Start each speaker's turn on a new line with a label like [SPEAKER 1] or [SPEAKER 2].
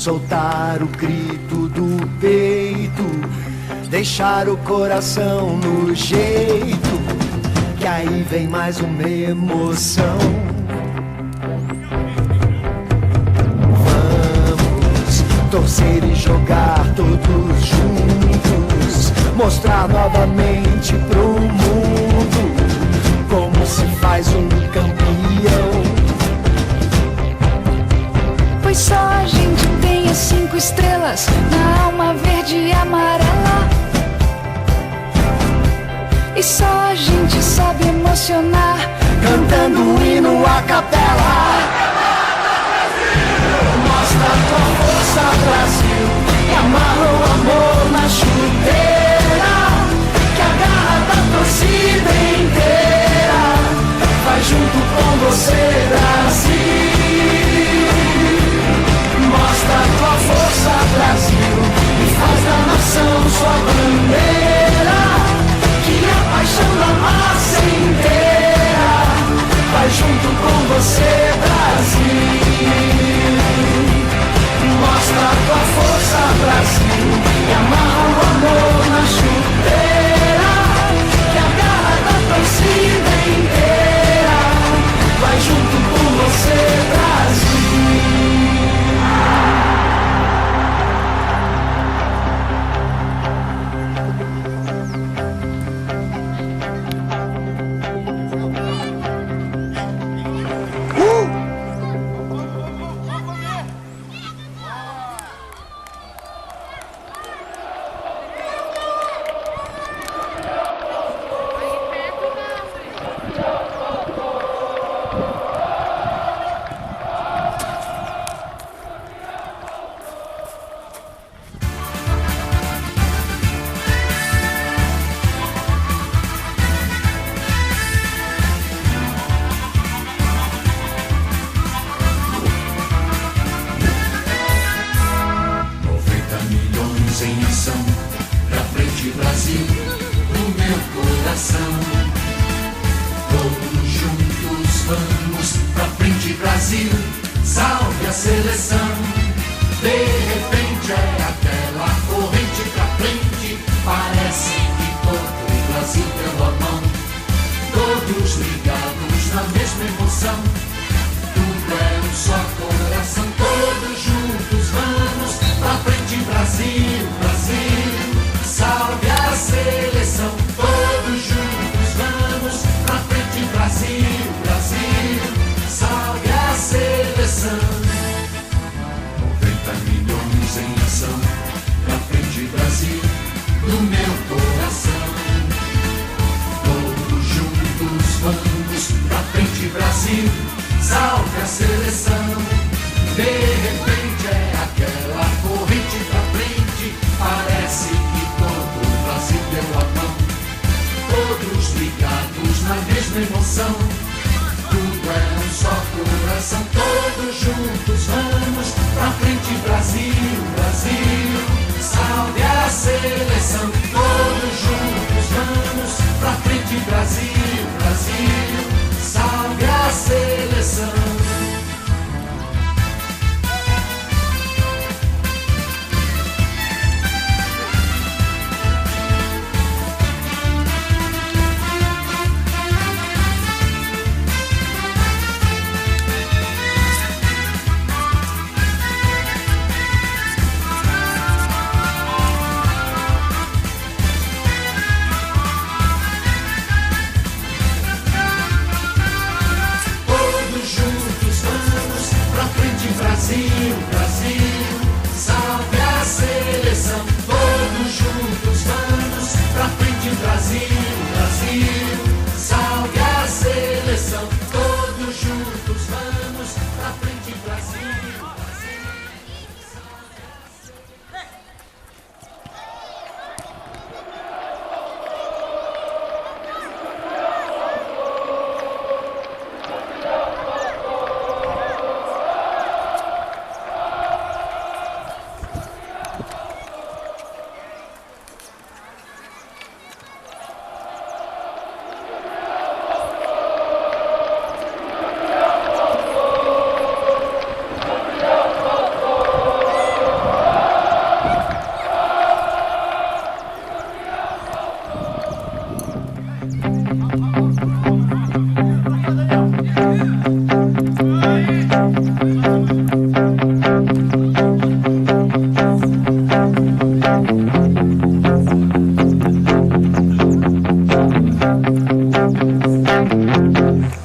[SPEAKER 1] soltar o grito do peito, deixar o coração no jeito, que aí vem mais uma emoção. Vamos torcer e jogar todos juntos, mostrar novamente pro mundo como se faz um campeão.
[SPEAKER 2] Pois só a gente tem as 5 estrelas na alma verde e amarela, e só a gente sabe emocionar
[SPEAKER 1] cantando um hino a capela. Mostra tua força, Brasil, e amarra o amor na chuteira, que a garra da torcida inteira vai junto com você, Brasil. Mostra tua força, Brasil, e faz da nação sua bandeira, que a paixão da massa inteira vai junto com você, Brasil. Mostra tua força, Brasil, e amarra o amor na chuteira, que a garra da torcida inteira vai junto com você, Brasil.
[SPEAKER 3] Tchau.